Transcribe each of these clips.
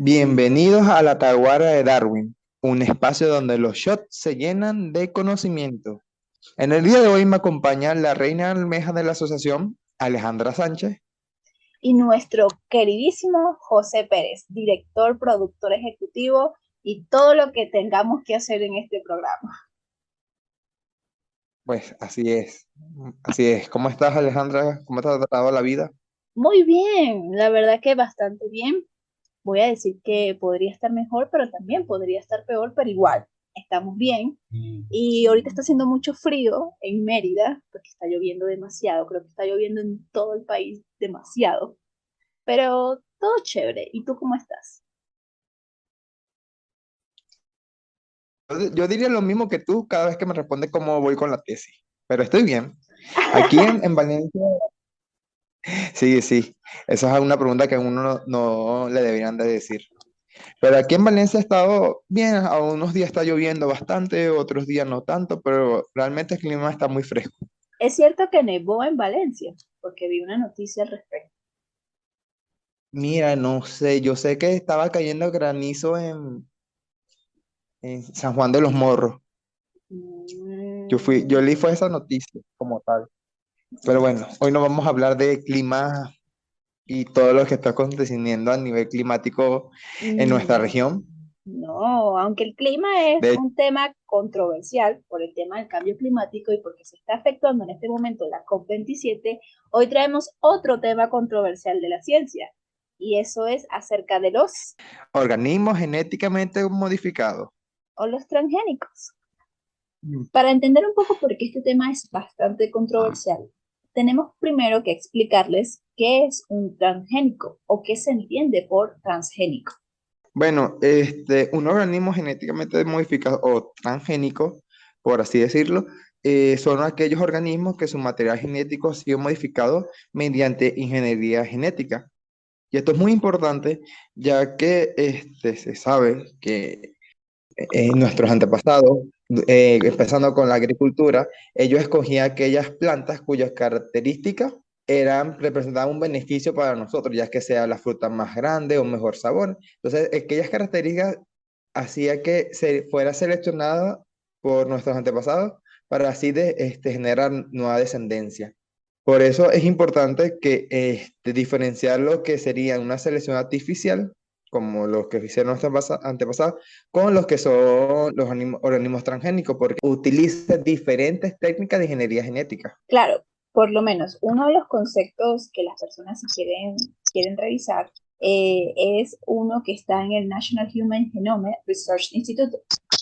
Bienvenidos a la Taguara de Darwin, un espacio donde los shots se llenan de conocimiento. En el día de hoy me acompaña la reina almeja de la asociación, Alejandra Sánchez. Y nuestro queridísimo José Pérez, director, productor ejecutivo y todo lo que tengamos que hacer en este programa. Pues así es. ¿Cómo estás, Alejandra? ¿Cómo te ha tratado la vida? Muy bien, la verdad que bastante bien. Voy a decir que podría estar mejor, pero también podría estar peor, pero igual, estamos bien. Y ahorita está haciendo mucho frío en Mérida, porque está lloviendo demasiado, creo que está lloviendo en todo el país demasiado, pero todo chévere. ¿Y tú cómo estás? Yo diría lo mismo que tú cada vez que me respondes cómo voy con la tesis, pero estoy bien. Aquí en Valencia, sí, esa es una pregunta que a uno no le deberían de decir. Pero aquí en Valencia ha estado bien, a unos días está lloviendo bastante, otros días no tanto, pero realmente el clima está muy fresco. Es cierto que nevó en Valencia, porque vi una noticia al respecto. Mira, no sé, yo sé que estaba cayendo granizo en San Juan de los Morros. Yo Mm, leí fue esa noticia como tal. Pero bueno, hoy no vamos a hablar de clima y todo lo que está aconteciendo a nivel climático en nuestra no, región. no, aunque el clima es De un tema controversial por el tema del cambio climático y porque se está efectuando en este momento la COP27, hoy traemos otro tema controversial de la ciencia, y eso es acerca de los organismos genéticamente modificados. o los transgénicos. Mm. Para entender un poco por qué este tema es bastante controversial, tenemos primero que explicarles qué es un transgénico o qué se entiende por transgénico. Bueno, un organismo genéticamente modificado o transgénico, por así decirlo, son aquellos organismos que su material genético ha sido modificado mediante ingeniería genética. Y esto es muy importante, ya que se sabe que nuestros antepasados, empezando con la agricultura, ellos escogían aquellas plantas cuyas características representaban un beneficio para nosotros, ya que sea la fruta más grande o mejor sabor. Entonces, aquellas características hacía que se fuera seleccionada por nuestros antepasados para así generar nueva descendencia. Por eso es importante que diferenciar lo que sería una selección artificial, como los que hicieron nuestros antepasados, con los que son los organismos transgénicos, porque utiliza diferentes técnicas de ingeniería genética. Claro, por lo menos uno de los conceptos que las personas si quieren revisar es uno que está en el National Human Genome Research Institute.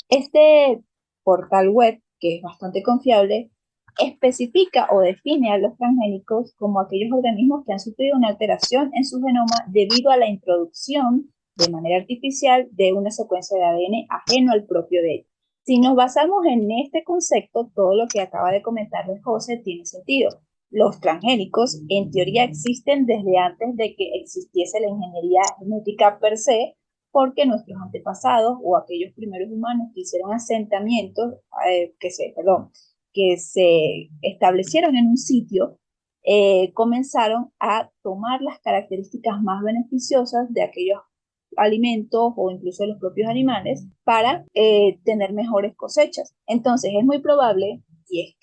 Este portal web, que es bastante confiable, especifica o define a los transgénicos como aquellos organismos que han sufrido una alteración en su genoma debido a la introducción de manera artificial de una secuencia de ADN ajeno al propio de ellos. Si nos basamos en este concepto, todo lo que acaba de comentarles José tiene sentido. Los transgénicos, en teoría, existen desde antes de que existiese la ingeniería genética per se, porque nuestros antepasados o aquellos primeros humanos que hicieron asentamientos, que se establecieron en un sitio, comenzaron a tomar las características más beneficiosas de aquellos alimentos o incluso de los propios animales para tener mejores cosechas. Entonces es muy probable y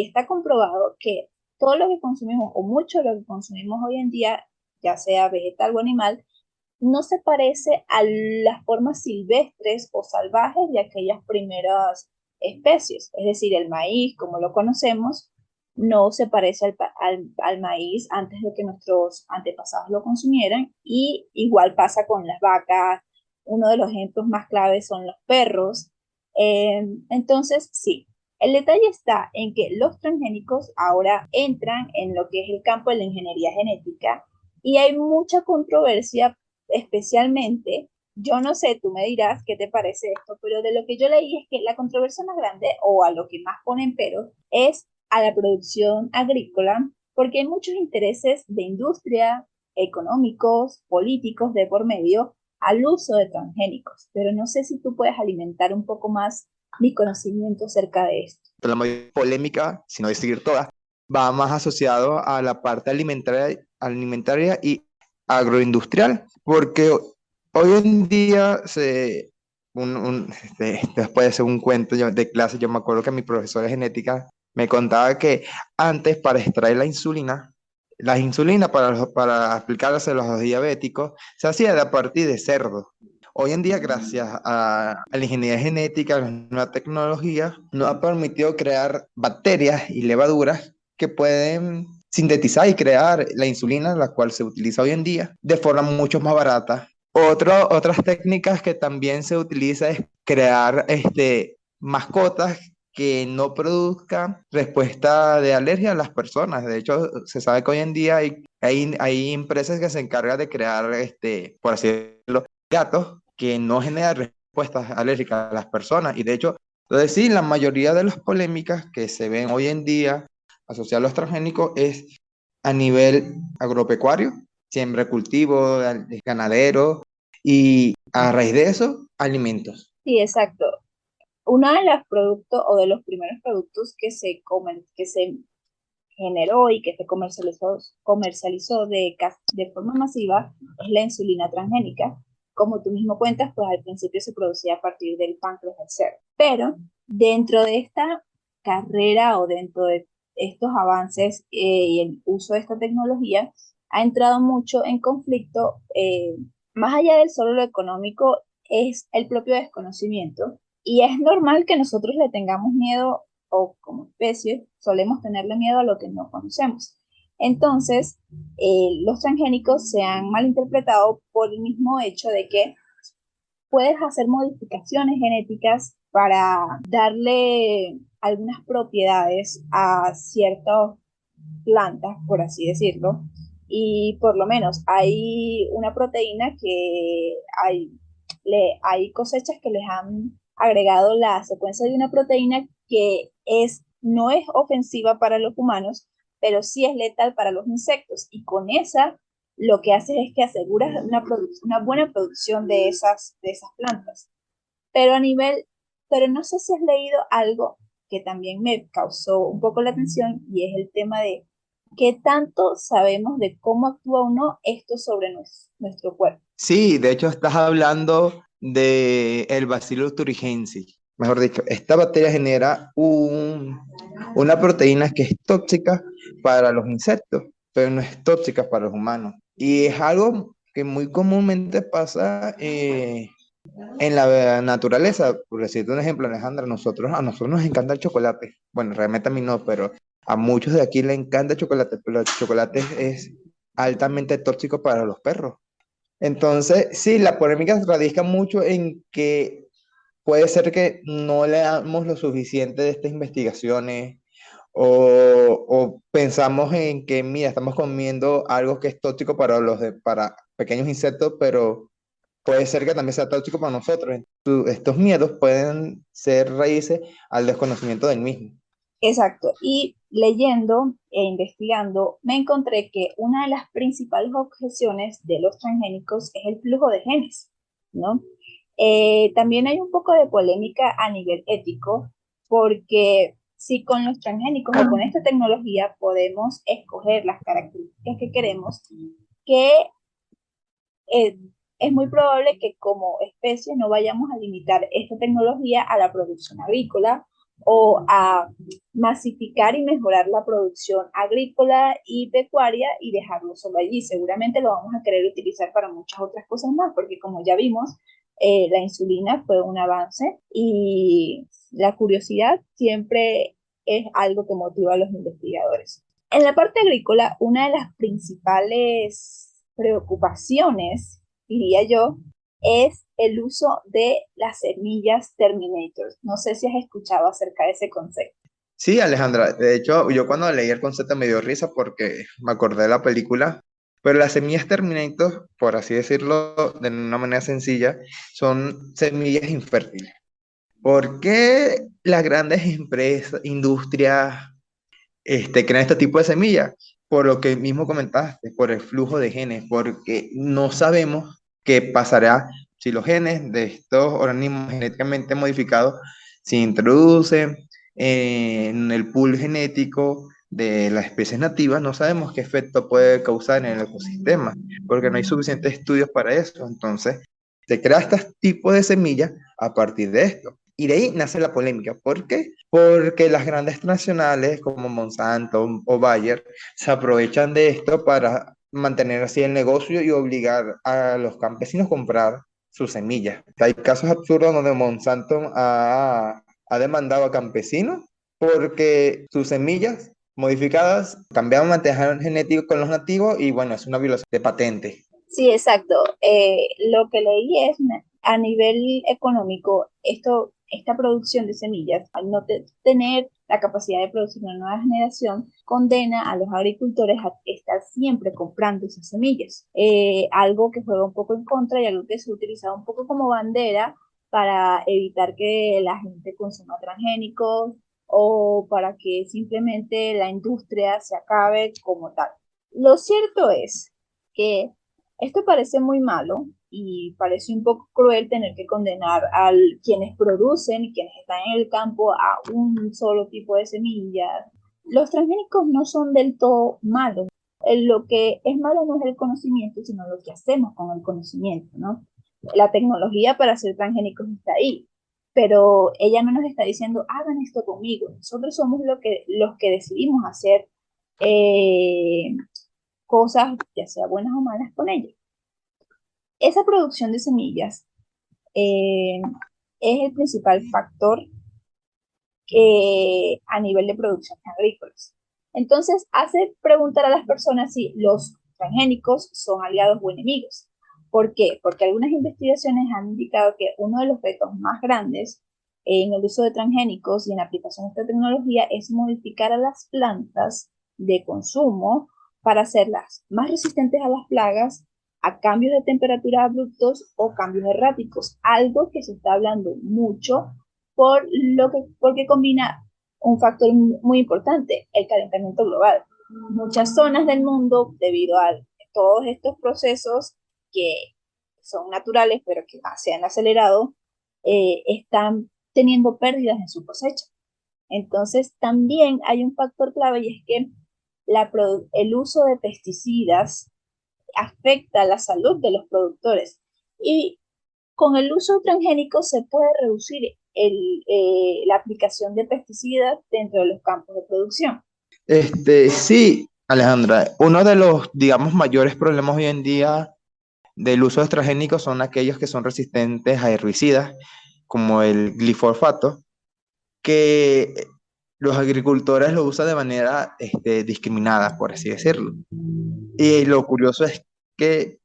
está comprobado que todo lo que consumimos o mucho de lo que consumimos hoy en día, ya sea vegetal o animal, no se parece a las formas silvestres o salvajes de aquellas primeras especies. Es decir, el maíz, como lo conocemos, no se parece al maíz antes de que nuestros antepasados lo consumieran. Y igual pasa con las vacas. Uno de los ejemplos más claves son los perros. Entonces, sí, el detalle está en que los transgénicos ahora entran en lo que es el campo de la ingeniería genética y hay mucha controversia, especialmente, yo no sé, tú me dirás qué te parece esto, pero de lo que yo leí es que la controversia más grande o a lo que más ponen pero es a la producción agrícola, porque hay muchos intereses de industria, económicos, políticos de por medio al uso de transgénicos, pero no sé si tú puedes alimentar un poco más mi conocimiento acerca de esto. La mayor polémica, si no decir todas, va más asociado a la parte alimentaria y agroindustrial, porque hoy en día después de hacer un cuento de clase, yo me acuerdo que mi profesor de genética me contaba que antes para extraer la insulina para aplicárselos a los diabéticos, se hacía de a partir de cerdo. Hoy en día, gracias a la ingeniería genética, a las nuevas tecnologías, nos ha permitido crear bacterias y levaduras que pueden sintetizar y crear la insulina, la cual se utiliza hoy en día, de forma mucho más barata. Otras técnicas que también se utiliza es crear mascotas que no produzcan respuesta de alergia a las personas. De hecho, se sabe que hoy en día hay empresas que se encargan de crear, por así decirlo, gatos que no generan respuestas alérgicas a las personas. Y de hecho, entonces sí, la mayoría de las polémicas que se ven hoy en día asociadas a los transgénicos es a nivel agropecuario, siembra cultivo, ganadero y a raíz de eso, alimentos. Sí, exacto. Uno de los productos o de los primeros productos que se generó y que se comercializó de forma masiva es la insulina transgénica. Como tú mismo cuentas, pues al principio se producía a partir del páncreas del cerdo. Pero dentro de esta carrera o dentro de estos avances y el uso de esta tecnología, ha entrado mucho en conflicto, más allá del solo lo económico, es el propio desconocimiento. Y es normal que nosotros le tengamos miedo o como especie solemos tenerle miedo a lo que no conocemos. Entonces, los transgénicos se han malinterpretado por el mismo hecho de que puedes hacer modificaciones genéticas para darle algunas propiedades a ciertas plantas, por así decirlo. Y por lo menos hay una proteína que hay cosechas que les han agregado la secuencia de una proteína que no es ofensiva para los humanos, pero sí es letal para los insectos. Y con esa lo que haces es que aseguras una buena producción de esas plantas. Pero a nivel, pero no sé si has leído algo que también me causó un poco la atención y es el tema de qué tanto sabemos de cómo actúa o no esto sobre nuestro cuerpo. Sí, de hecho estás hablando de el Bacillus thuringiensis. Mejor dicho, esta bacteria genera una proteína que es tóxica para los insectos, pero no es tóxica para los humanos. Y es algo que muy comúnmente pasa en la naturaleza. Por decirte un ejemplo, Alejandra, a nosotros nos encanta el chocolate. Bueno, realmente a mí no, pero a muchos de aquí les encanta el chocolate, pero el chocolate es altamente tóxico para los perros. Entonces, sí, la polémica radica mucho en que puede ser que no le damos lo suficiente de estas investigaciones o pensamos en que, mira, estamos comiendo algo que es tóxico para pequeños insectos, pero puede ser que también sea tóxico para nosotros. Estos miedos pueden ser raíces al desconocimiento del mismo. Exacto. Y leyendo e investigando, me encontré que una de las principales objeciones de los transgénicos es el flujo de genes, ¿no? También hay un poco de polémica a nivel ético, porque si con los transgénicos o con esta tecnología podemos escoger las características que queremos, que eh, es muy probable que como especie no vayamos a limitar esta tecnología a la producción agrícola o a masificar y mejorar la producción agrícola y pecuaria y dejarlo solo allí. Seguramente lo vamos a querer utilizar para muchas otras cosas más, porque como ya vimos, la insulina fue un avance y la curiosidad siempre es algo que motiva a los investigadores. En la parte agrícola, una de las principales preocupaciones, diría yo, es el uso de las semillas Terminator. No sé si has escuchado acerca de ese concepto. Sí, Alejandra, de hecho, yo cuando leí el concepto me dio risa porque me acordé de la película, pero las semillas Terminator, por así decirlo de una manera sencilla, son semillas infértiles. ¿Por qué las grandes empresas, industrias, crean este tipo de semillas? Por lo que mismo comentaste, por el flujo de genes, porque no sabemos qué pasará si los genes de estos organismos genéticamente modificados se introducen en el pool genético de las especies nativas. No sabemos qué efecto puede causar en el ecosistema, porque no hay suficientes estudios para eso. Entonces, Se crea este tipo de semillas a partir de esto. Y de ahí nace la polémica. ¿Por qué? Porque las grandes transnacionales como Monsanto o Bayer se aprovechan de esto para mantener así el negocio y obligar a los campesinos a comprar sus semillas. Hay casos absurdos donde Monsanto ha demandado a campesinos porque sus semillas modificadas cambiaban material genético con los nativos y bueno, es una violación de patente. Sí, exacto. Lo que leí es, a nivel económico, esta producción de semillas, al no tener la capacidad de producir una nueva generación, condena a los agricultores a estar siempre comprando esas semillas. Algo que juega un poco en contra y algo que se ha utilizado un poco como bandera para evitar que la gente consuma transgénicos o para que simplemente la industria se acabe como tal. Lo cierto es que esto parece muy malo y parece un poco cruel tener que condenar a quienes producen y quienes están en el campo a un solo tipo de semillas. Los transgénicos no son del todo malos. Lo que es malo no es el conocimiento, sino lo que hacemos con el conocimiento, ¿no? La tecnología para hacer transgénicos está ahí, pero ella no nos está diciendo, hagan esto conmigo. Nosotros somos los que decidimos hacer eh, cosas, ya sea buenas o malas, con ella. Esa producción de semillas eh, es el principal factor a nivel de producciones agrícolas. Entonces, hace preguntar a las personas si los transgénicos son aliados o enemigos. ¿Por qué? Porque algunas investigaciones han indicado que uno de los retos más grandes en el uso de transgénicos y en la aplicación de esta tecnología es modificar a las plantas de consumo para hacerlas más resistentes a las plagas, a cambios de temperatura abruptos o cambios erráticos, algo que se está hablando mucho porque combina un factor muy importante, el calentamiento global. Muchas zonas del mundo, debido a todos estos procesos que son naturales, pero que se han acelerado, están teniendo pérdidas en su cosecha. Entonces, también hay un factor clave y es que el uso de pesticidas afecta la salud de los productores. Y con el uso de transgénicos se puede reducir la aplicación de pesticidas dentro de los campos de producción. Sí, Alejandra, uno de los, digamos, mayores problemas hoy en día del uso de transgénicos son aquellos que son resistentes a herbicidas, como el glifosato, que los agricultores lo usan de manera discriminada, por así decirlo. Y lo curioso es que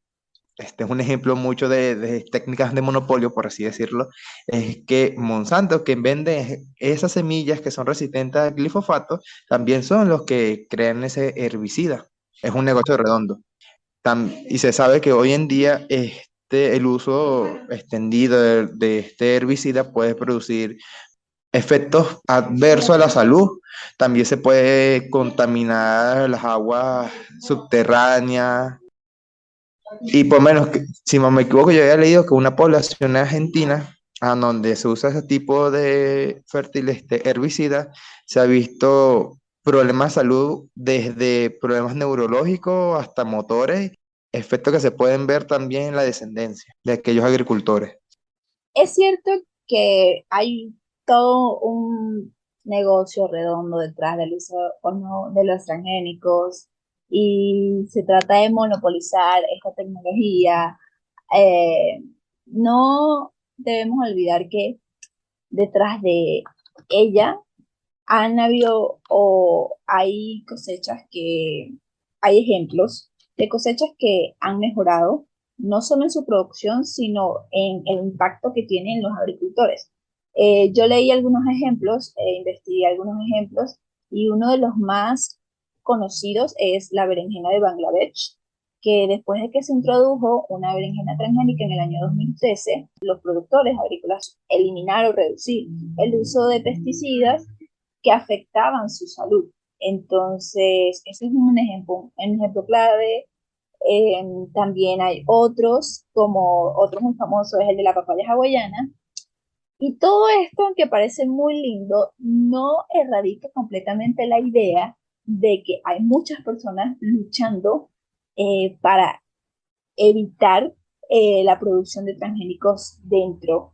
este es un ejemplo mucho de técnicas de monopolio, por así decirlo, es que Monsanto, que vende esas semillas que son resistentes al glifosato, también son los que crean ese herbicida. Es un negocio redondo. Y se sabe que hoy en día el uso extendido de este herbicida puede producir efectos adversos a la salud. También se puede contaminar las aguas subterráneas y por menos, si no me equivoco, yo había leído que una población argentina, a donde se usa ese tipo de herbicida, se ha visto problemas de salud desde problemas neurológicos hasta motores, efectos que se pueden ver también en la descendencia de aquellos agricultores. Es cierto que hay todo un negocio redondo detrás del uso o no de los transgénicos y se trata de monopolizar esta tecnología. Eh, no debemos olvidar que detrás de ella han habido o hay hay ejemplos de cosechas que han mejorado, no solo en su producción, sino en el impacto que tienen los agricultores. Yo leí algunos ejemplos, investigué algunos ejemplos, y uno de los más conocidos es la berenjena de Bangladesh, que después de que se introdujo una berenjena transgénica en el año 2013, los productores agrícolas eliminaron o reducir el uso de pesticidas que afectaban su salud. Entonces, ese es un ejemplo clave. También hay otros, como otro muy famoso es el de la papaya hawaiana. Y todo esto, aunque parece muy lindo, no erradica completamente la idea de que hay muchas personas luchando para evitar la producción de transgénicos dentro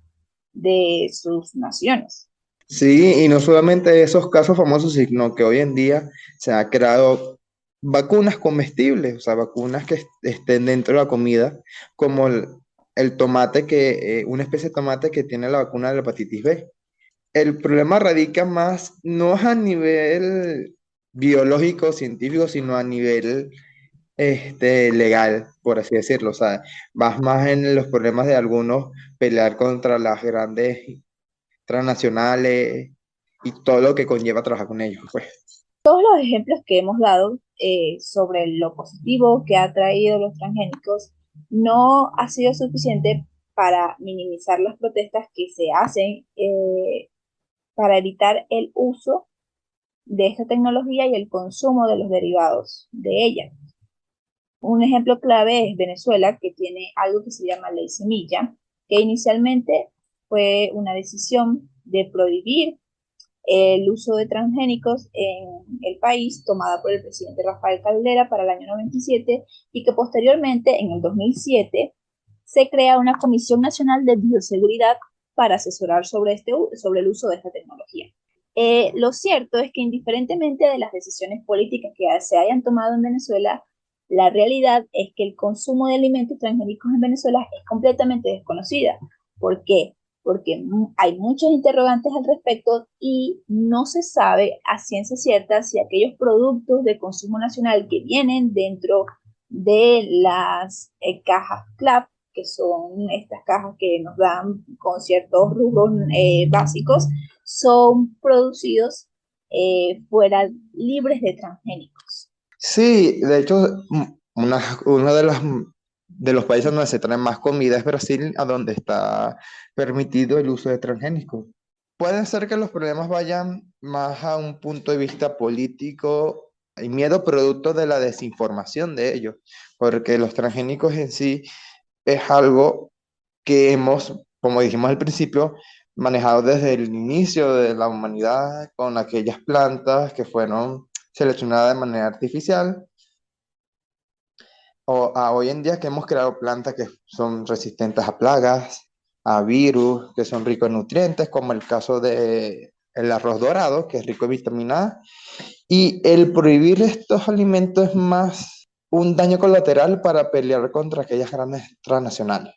de sus naciones. Sí, y no solamente esos casos famosos, sino que hoy en día se ha creado vacunas comestibles, o sea, vacunas que estén dentro de la comida, como el tomate una especie de tomate que tiene la vacuna de la hepatitis B. El problema radica más, no es a nivel biológico, científico, sino a nivel legal, por así decirlo. O sea, vas más en los problemas de algunos pelear contra las grandes transnacionales y todo lo que conlleva trabajar con ellos, pues. Todos los ejemplos que hemos dado sobre lo positivo que ha traído los transgénicos no ha sido suficiente para minimizar las protestas que se hacen para evitar el uso de esta tecnología y el consumo de los derivados de ella. Un ejemplo clave es Venezuela, que tiene algo que se llama ley semilla, que inicialmente fue una decisión de prohibir el uso de transgénicos en el país, tomada por el presidente Rafael Caldera para el año 97, y que posteriormente, en el 2007, se crea una Comisión Nacional de Bioseguridad para asesorar sobre el uso de esta tecnología. Lo cierto es que indiferentemente de las decisiones políticas que se hayan tomado en Venezuela, la realidad es que el consumo de alimentos transgénicos en Venezuela es completamente desconocida. ¿Por qué? Porque hay muchos interrogantes al respecto y no se sabe a ciencia cierta si aquellos productos de consumo nacional que vienen dentro de las cajas CLAP, que son estas cajas que nos dan con ciertos rubros básicos, son producidos fuera libres de transgénicos. Sí, de hecho, una de los países donde se trae más comida es Brasil, a donde está permitido el uso de transgénicos. Puede ser que los problemas vayan más a un punto de vista político y miedo producto de la desinformación de ellos, porque los transgénicos en sí es algo que hemos, como dijimos al principio, manejado desde el inicio de la humanidad con aquellas plantas que fueron seleccionadas de manera artificial o a hoy en día que hemos creado plantas que son resistentes a plagas, a virus, que son ricos en nutrientes, como el caso de el arroz dorado, que es rico en vitamina A. Y el prohibir estos alimentos es más un daño colateral para pelear contra aquellas grandes transnacionales.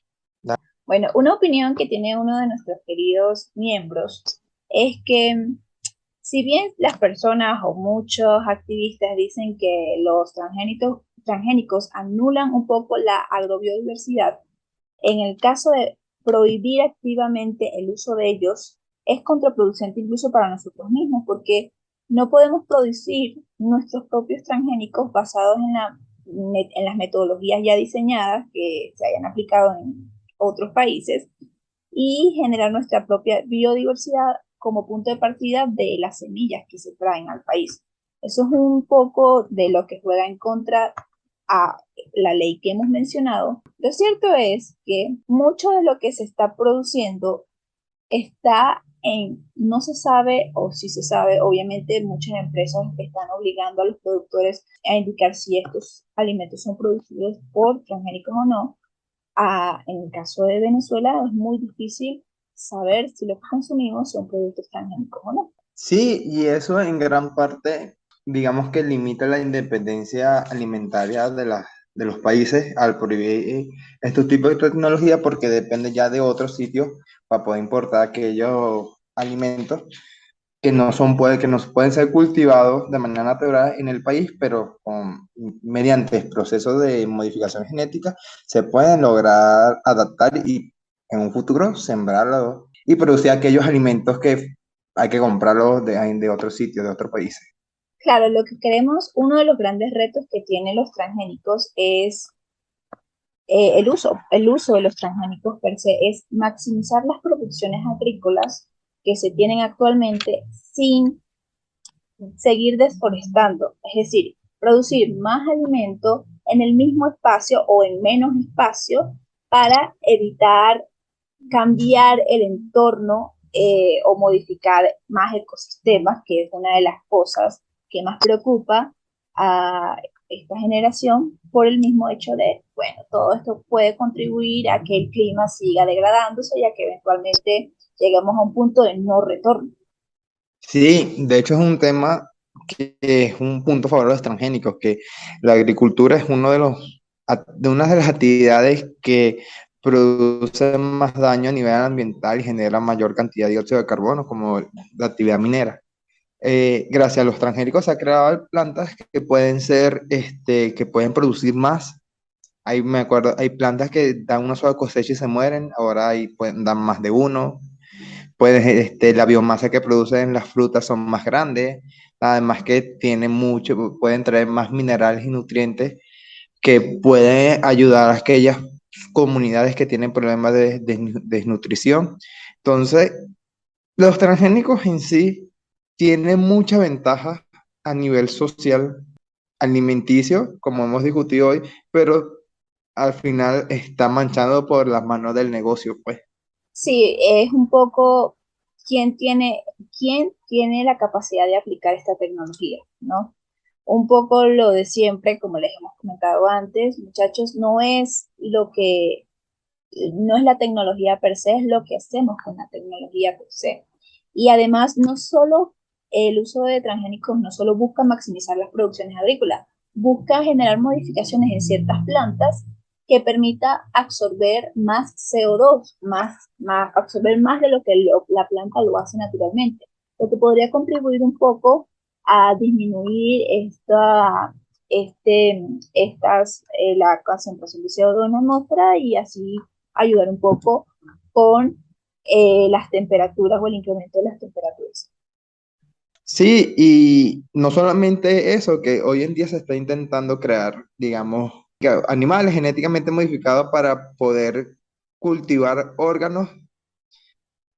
Bueno, una opinión que tiene uno de nuestros queridos miembros es que si bien las personas o muchos activistas dicen que los transgénicos anulan un poco la agrobiodiversidad, en el caso de prohibir activamente el uso de ellos, es contraproducente incluso para nosotros mismos, porque no podemos producir nuestros propios transgénicos basados en las metodologías ya diseñadas que se hayan aplicado en otros países y generar nuestra propia biodiversidad como punto de partida de las semillas que se traen al país. Eso es un poco de lo que juega en contra a la ley que hemos mencionado. Lo cierto es que mucho de lo que se está produciendo está no se sabe, o si se sabe, obviamente muchas empresas están obligando a los productores a indicar si estos alimentos son producidos por transgénicos o no. En el caso de Venezuela es muy difícil saber si lo que consumimos son productos transgénicos o no. Sí, y eso en gran parte, digamos que limita la independencia alimentaria de los países al prohibir estos tipos de tecnología porque depende ya de otros sitios para poder importar aquellos alimentos que no pueden ser cultivados de manera natural en el país, pero mediante procesos de modificación genética se pueden lograr adaptar y en un futuro sembrarlos y producir aquellos alimentos que hay que comprarlos de otros sitios, de otros países. Claro, lo que queremos, uno de los grandes retos que tienen los transgénicos es el uso de los transgénicos per se, es maximizar las producciones agrícolas que se tienen actualmente sin seguir desforestando, es decir, producir más alimento en el mismo espacio o en menos espacio para evitar cambiar el entorno o modificar más ecosistemas, que es una de las cosas que más preocupa a esta generación por el mismo hecho de, bueno, todo esto puede contribuir a que el clima siga degradándose y a que eventualmente lleguemos a un punto de no retorno. Sí, de hecho es un tema que es un punto a favor de los transgénicos, que la agricultura es uno de de una de las actividades que produce más daño a nivel ambiental y genera mayor cantidad de dióxido de carbono, como la actividad minera. Gracias a los transgénicos se han creado plantas que pueden ser, que pueden producir más. Me acuerdo, hay plantas que dan una sola cosecha y se mueren, ahora dan más de uno. La biomasa que producen las frutas son más grandes, además que tienen pueden traer más minerales y nutrientes que pueden ayudar a aquellas comunidades que tienen problemas de desnutrición. Entonces, los transgénicos en sí tienen muchas ventajas a nivel social, alimenticio, como hemos discutido hoy, pero al final está manchado por las manos del negocio, pues. Sí, es un poco quién tiene, quién tiene la capacidad de aplicar esta tecnología, ¿no? Un poco lo de siempre, como les hemos comentado antes, muchachos, no es la tecnología per se, es lo que hacemos con la tecnología per se. Y además, no solo el uso de transgénicos no solo busca maximizar las producciones agrícolas, busca generar modificaciones en ciertas plantas que permita absorber más CO2, absorber más de lo que la planta lo hace naturalmente, lo que podría contribuir un poco a disminuir la concentración de CO2 en la atmósfera y así ayudar un poco con las temperaturas o el incremento de las temperaturas. Sí, y no solamente eso, que hoy en día se está intentando crear, digamos, animales genéticamente modificados para poder cultivar órganos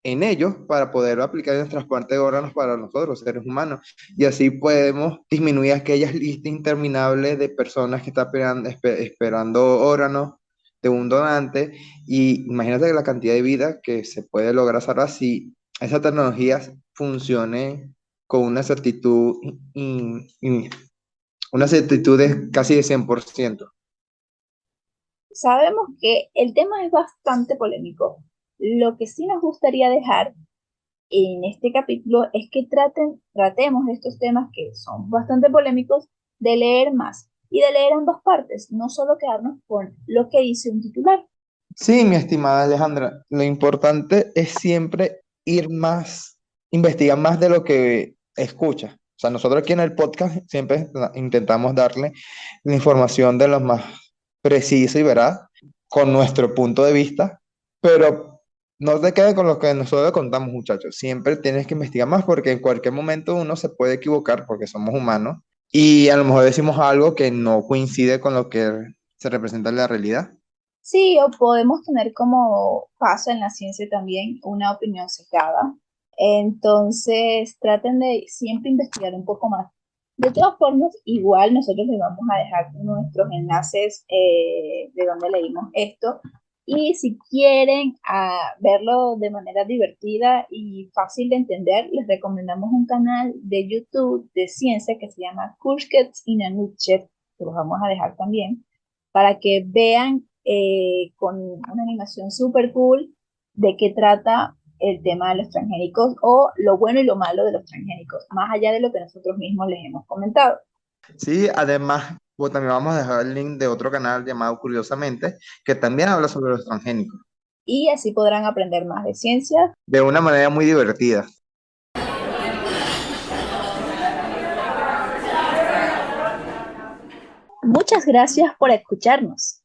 en ellos, para poder aplicar en el trasplante de órganos para nosotros, los seres humanos. Y así podemos disminuir aquellas listas interminables de personas que están esperando órganos de un donante. Y imagínate la cantidad de vida que se puede lograr salvar si esa tecnología funcione con una certitud, una certitud de casi de 100%. Sabemos que el tema es bastante polémico. Lo que sí nos gustaría dejar en este capítulo es que tratemos estos temas que son bastante polémicos de leer más y de leer ambas partes, no solo quedarnos con lo que dice un titular. Sí, mi estimada Alejandra, lo importante es siempre investigar más de lo que escuchas. O sea, nosotros aquí en el podcast siempre intentamos darle la información de lo más preciso y veraz, con nuestro punto de vista, pero no te quedes con lo que nosotros contamos, muchachos. Siempre tienes que investigar más porque en cualquier momento uno se puede equivocar porque somos humanos y a lo mejor decimos algo que no coincide con lo que se representa en la realidad. Sí, o podemos tener como pasa en la ciencia también una opinión sesgada. Entonces, traten de siempre investigar un poco más. De todas formas, igual nosotros les vamos a dejar nuestros enlaces de donde leímos esto. Y si quieren verlo de manera divertida y fácil de entender, les recomendamos un canal de YouTube de ciencia que se llama Cool Kids in a Nutshell, que los vamos a dejar también para que vean con una animación súper cool de qué trata el tema de los transgénicos o lo bueno y lo malo de los transgénicos, más allá de lo que nosotros mismos les hemos comentado. Sí, además, pues también vamos a dejar el link de otro canal llamado Curiosamente, que también habla sobre los transgénicos, Y así podrán aprender más de ciencia. de una manera muy divertida. Muchas gracias por escucharnos.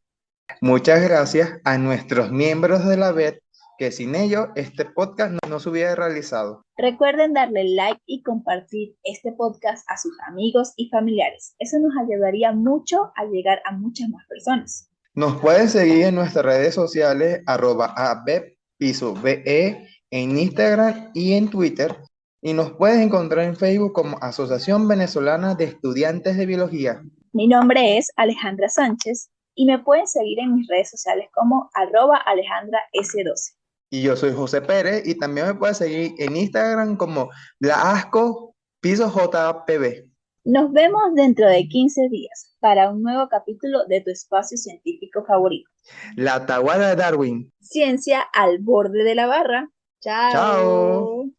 Muchas gracias a nuestros miembros de la BED, que sin ellos este podcast no se hubiera realizado. Recuerden darle like y compartir este podcast a sus amigos y familiares. Eso nos ayudaría mucho a llegar a muchas más personas. Nos pueden seguir en nuestras redes sociales, @abebpisobe, en Instagram y en Twitter. Y nos puedes encontrar en Facebook como Asociación Venezolana de Estudiantes de Biología. Mi nombre es Alejandra Sánchez y me pueden seguir en mis redes sociales como @AlejandraS12. Y yo soy José Pérez y también me puedes seguir en Instagram como La Asco Piso JPB. Nos vemos dentro de 15 días para un nuevo capítulo de tu espacio científico favorito. La taguada de Darwin. Ciencia al borde de la barra. Chao. Chao.